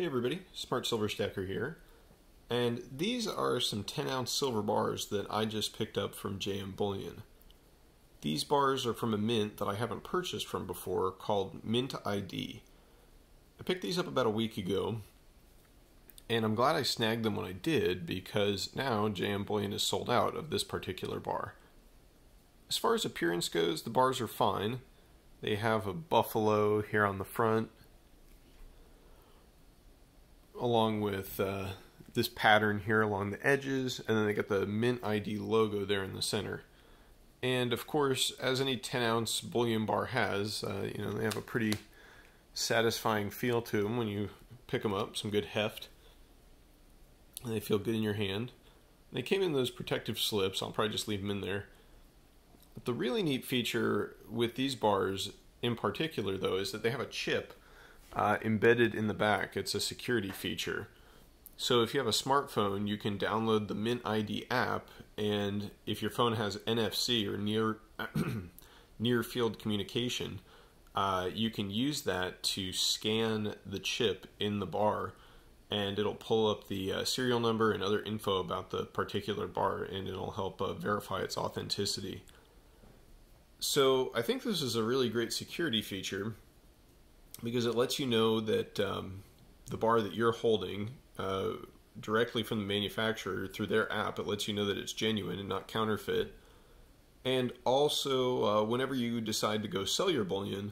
Hey everybody, Smart Silver Stacker here, and these are some 10-ounce silver bars that I just picked up from JM Bullion. These bars are from a mint that I haven't purchased from before called MintID. I picked these up about a week ago, and I'm glad I snagged them when I did because now JM Bullion is sold out of this particular bar. As far as appearance goes, the bars are fine. They have a buffalo here on the front, along with this pattern here along the edges, and then they got the MintID logo there in the center. And of course, as any 10-ounce bullion bar has, they have a pretty satisfying feel to them when you pick them up, some good heft. And they feel good in your hand. They came in those protective slips. I'll probably just leave them in there. But the really neat feature with these bars in particular, though, is that they have a chip embedded in the back. It's a security feature. So if you have a smartphone, you can download the MintID app, and if your phone has NFC or near field communication, you can use that to scan the chip in the bar, and it'll pull up the serial number and other info about the particular bar, and it'll help verify its authenticity. So I think this is a really great security feature, because it lets you know that the bar that you're holding directly from the manufacturer through their app, it lets you know that it's genuine and not counterfeit. And also, whenever you decide to go sell your bullion,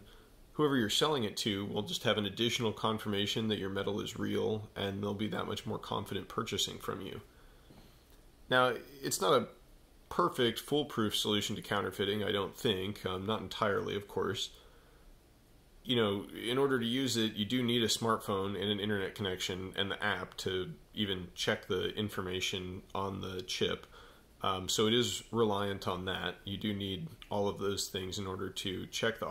whoever you're selling it to will just have an additional confirmation that your metal is real, and they'll be that much more confident purchasing from you. Now, it's not a perfect, foolproof solution to counterfeiting, I don't think. Not entirely, of course. In order to use it, you do need a smartphone and an internet connection and the app to even check the information on the chip. So it is reliant on that. You do need all of those things in order to check the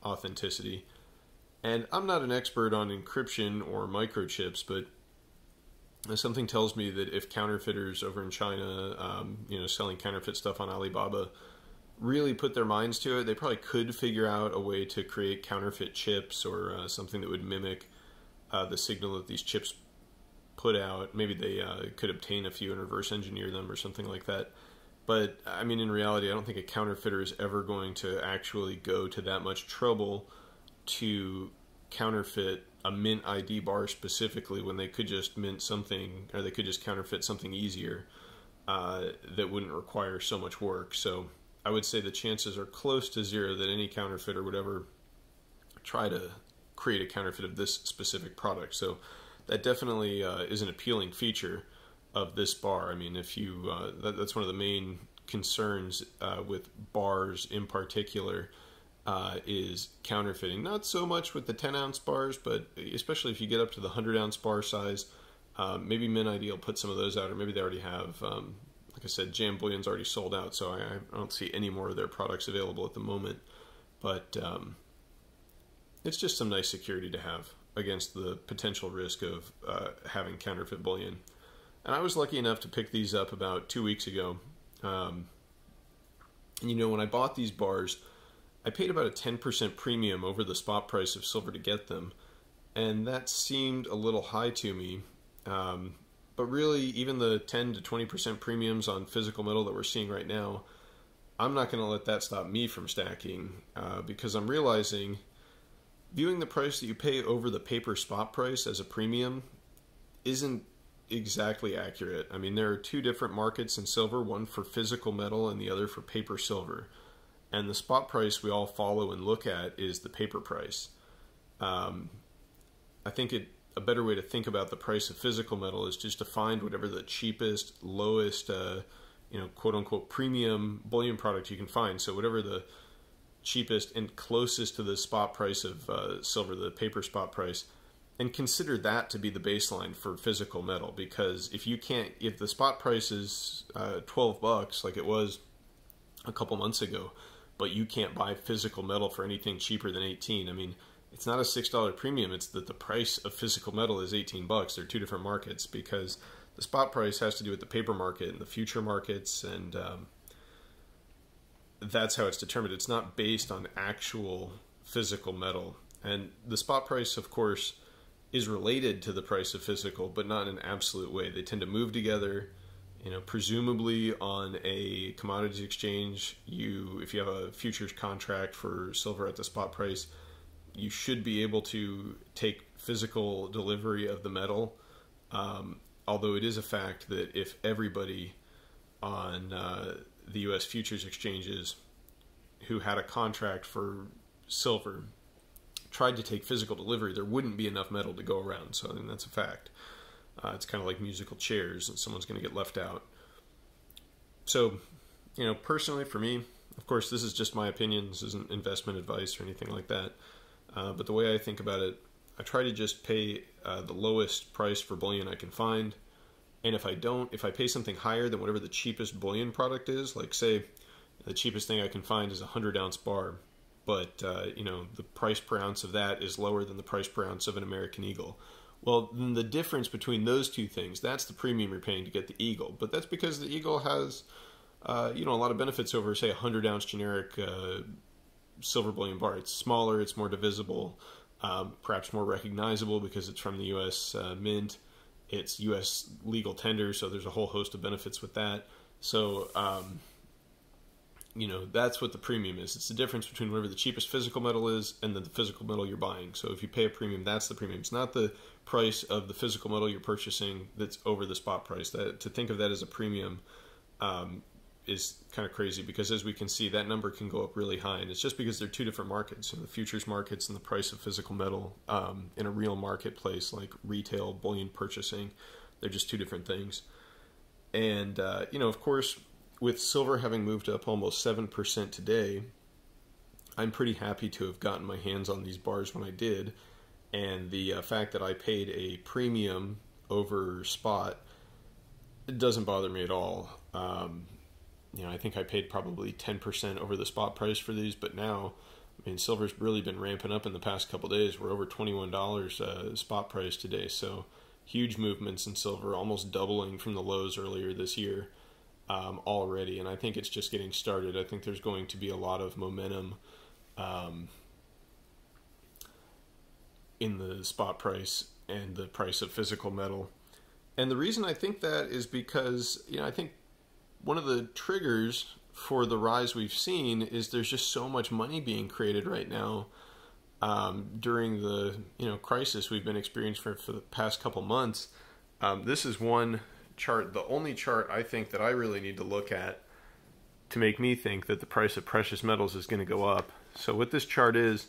authenticity. And I'm not an expert on encryption or microchips, but something tells me that if counterfeiters over in China, selling counterfeit stuff on Alibaba, really put their minds to it, they probably could figure out a way to create counterfeit chips or something that would mimic the signal that these chips put out. Maybe they could obtain a few and reverse engineer them or something like that. But I mean, in reality, I don't think a counterfeiter is ever going to actually go to that much trouble to counterfeit a MintID bar specifically, when they could just mint something, or they could just counterfeit something easier that wouldn't require so much work. So I would say the chances are close to zero that any counterfeiter would ever try to create a counterfeit of this specific product. So that definitely is an appealing feature of this bar. I mean, if you that's one of the main concerns with bars in particular, is counterfeiting. Not so much with the 10-ounce bars, but especially if you get up to the 100-ounce bar size, maybe MintID will put some of those out, or maybe they already have. Like I said, JM Bullion's already sold out, so I don't see any more of their products available at the moment. But it's just some nice security to have against the potential risk of having counterfeit bullion. And I was lucky enough to pick these up about 2 weeks ago. When I bought these bars, I paid about a 10% premium over the spot price of silver to get them. And that seemed a little high to me. But really, even the 10 to 20% premiums on physical metal that we're seeing right now, I'm not going to let that stop me from stacking, because I'm realizing viewing the price that you pay over the paper spot price as a premium isn't exactly accurate. I mean, there are two different markets in silver, one for physical metal and the other for paper silver. And the spot price we all follow and look at is the paper price. I think a better way to think about the price of physical metal is just to find whatever the cheapest, lowest, quote-unquote premium bullion product you can find. So whatever the cheapest and closest to the spot price of silver, the paper spot price, and consider that to be the baseline for physical metal. Because if the spot price is $12 like it was a couple months ago, but you can't buy physical metal for anything cheaper than 18, I mean, it's not a $6 premium, it's that the price of physical metal is 18 bucks. They're two different markets, because the spot price has to do with the paper market and the future markets, and that's how it's determined. It's not based on actual physical metal. And the spot price, of course, is related to the price of physical, but not in an absolute way. They tend to move together. Presumably on a commodities exchange, if you have a futures contract for silver at the spot price, you should be able to take physical delivery of the metal. Although it is a fact that if everybody on the U.S. futures exchanges who had a contract for silver tried to take physical delivery, there wouldn't be enough metal to go around. So I mean, that's a fact. It's kind of like musical chairs, and someone's going to get left out. So, personally for me, of course, this is just my opinion. This isn't investment advice or anything like that. But the way I think about it, I try to just pay the lowest price for bullion I can find. And if I pay something higher than whatever the cheapest bullion product is, like say the cheapest thing I can find is a 100-ounce bar, but the price per ounce of that is lower than the price per ounce of an American Eagle. Well, then the difference between those two things, that's the premium you're paying to get the Eagle. But that's because the Eagle has, a lot of benefits over, say, a 100-ounce generic silver bullion bar. It's smaller, it's more divisible, perhaps more recognizable because it's from the U.S. Mint. It's U.S. legal tender, so there's a whole host of benefits with that. So, that's what the premium is. It's the difference between whatever the cheapest physical metal is and then the physical metal you're buying. So if you pay a premium, that's the premium. It's not the price of the physical metal you're purchasing that's over the spot price. To think of that as a premium is kind of crazy, because as we can see, that number can go up really high, and it's just because they're two different markets. The futures markets and the price of physical metal in a real marketplace like retail bullion purchasing, they're just two different things. And of course, with silver having moved up almost 7% today, I'm pretty happy to have gotten my hands on these bars when I did, and the fact that I paid a premium over spot, it doesn't bother me at all. I think I paid probably 10% over the spot price for these, but now, silver's really been ramping up in the past couple days. We're over $21 spot price today, so huge movements in silver, almost doubling from the lows earlier this year already, and I think it's just getting started. I think there's going to be a lot of momentum in the spot price and the price of physical metal. And the reason I think that is because, I think one of the triggers for the rise we've seen is there's just so much money being created right now during the crisis we've been experiencing for the past couple months. This is one chart, the only chart I think that I really need to look at to make me think that the price of precious metals is going to go up. So what this chart is,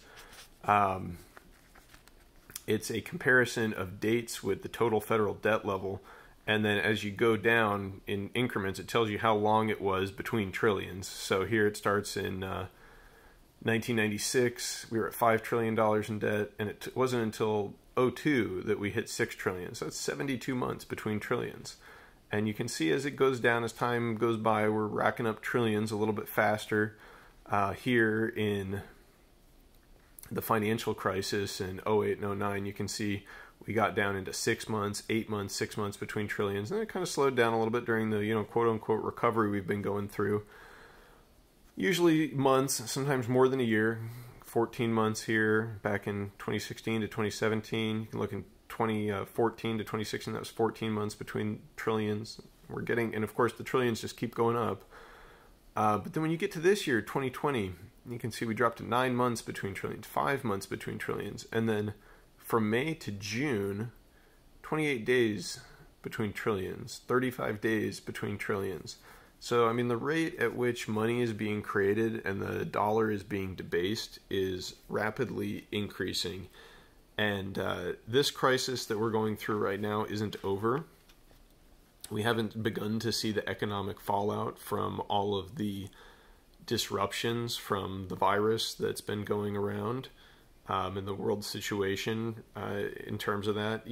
it's a comparison of dates with the total federal debt level, and then as you go down in increments, it tells you how long it was between trillions. So here it starts in 1996, we were at $5 trillion in debt, and it wasn't until 2002 that we hit $6 trillion. So that's 72 months between trillions. And you can see as it goes down, as time goes by, we're racking up trillions a little bit faster. Here in the financial crisis in 08 and 09, you can see we got down into 6 months, 8 months, 6 months between trillions. And it kind of slowed down a little bit during the, quote-unquote recovery we've been going through. Usually months, sometimes more than a year. 14 months here back in 2016 to 2017. You can look in 2014 to 2016, that was 14 months between trillions. And of course the trillions just keep going up. But then when you get to this year, 2020, you can see we dropped to 9 months between trillions, 5 months between trillions. And then from May to June, 28 days between trillions, 35 days between trillions. So, the rate at which money is being created and the dollar is being debased is rapidly increasing. And this crisis that we're going through right now isn't over. We haven't begun to see the economic fallout from all of the disruptions from the virus that's been going around in the world situation in terms of that.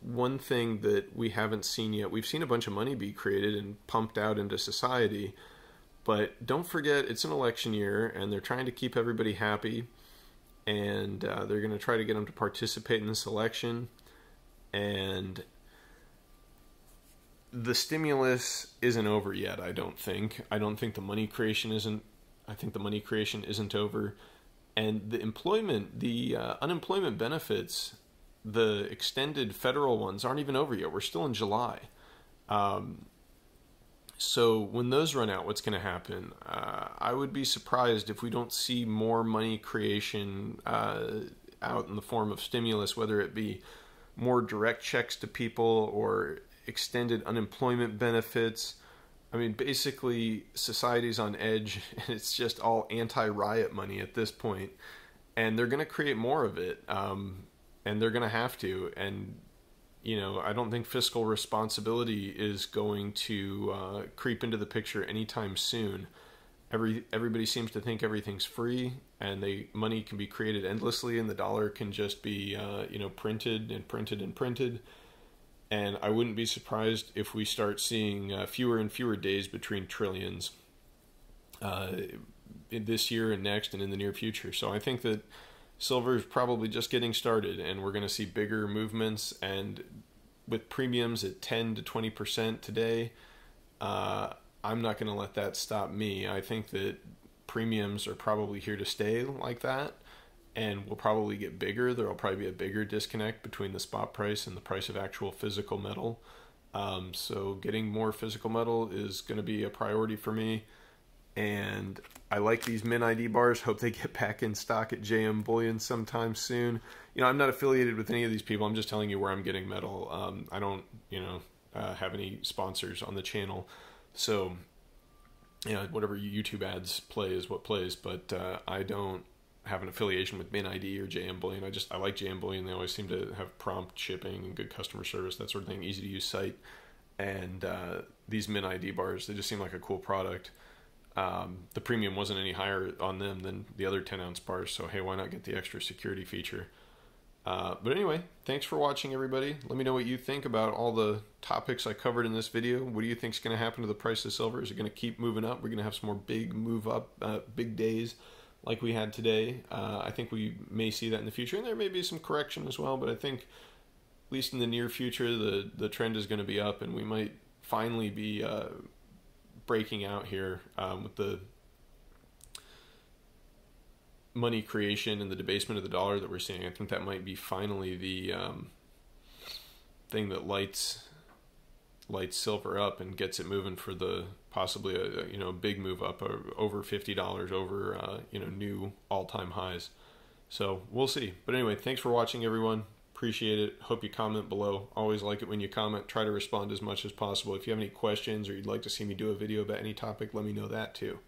One thing that we haven't seen yet, we've seen a bunch of money be created and pumped out into society, but don't forget it's an election year and they're trying to keep everybody happy. And they're going to try to get them to participate in this election. And the stimulus isn't over yet, I don't think. I don't think the money creation isn't. I think the money creation isn't over. And the unemployment benefits the extended federal ones aren't even over yet. We're still in July. So when those run out, what's going to happen? I would be surprised if we don't see more money creation out in the form of stimulus, whether it be more direct checks to people or extended unemployment benefits. I mean, basically, society's on edge, and it's just all anti-riot money at this point. And they're going to create more of it, and they're going to have to. And you know, I don't think fiscal responsibility is going to creep into the picture anytime soon. Everybody seems to think everything's free, and money can be created endlessly, and the dollar can just be you know, printed and printed and printed. And I wouldn't be surprised if we start seeing fewer and fewer days between trillions in this year and next and in the near future. So I think that silver is probably just getting started, and we're going to see bigger movements. And with premiums at 10 to 20% today, I'm not going to let that stop me. I think that premiums are probably here to stay like that, and will probably get bigger. There will probably be a bigger disconnect between the spot price and the price of actual physical metal. So getting more physical metal is going to be a priority for me. And I like these MintID bars. Hope they get back in stock at JM Bullion sometime soon. You know, I'm not affiliated with any of these people. I'm just telling you where I'm getting metal. I don't, you know, have any sponsors on the channel. So, you know, whatever YouTube ads play is what plays. But I don't have an affiliation with MintID or JM Bullion. I like JM Bullion. They always seem to have prompt shipping and good customer service, that sort of thing, easy to use site. And these MintID bars, they just seem like a cool product. The premium wasn't any higher on them than the other 10-ounce bars, so hey, why not get the extra security feature? But anyway, thanks for watching, everybody. Let me know what you think about all the topics I covered in this video. What do you think is going to happen to the price of silver? Is it going to keep moving up? We're going to have some more big move up, big days like we had today. I think we may see that in the future, and there may be some correction as well, but I think, at least in the near future, the trend is going to be up, and we might finally be breaking out here with the money creation and the debasement of the dollar that we're seeing. I think that might be finally the thing that lights silver up and gets it moving for the possibly a you know, big move up over $50, over you know, new all-time highs. So we'll see. But anyway, thanks for watching, everyone. Appreciate it. Hope you comment below. Always like it when you comment. Try to respond as much as possible. If you have any questions or you'd like to see me do a video about any topic, let me know that too.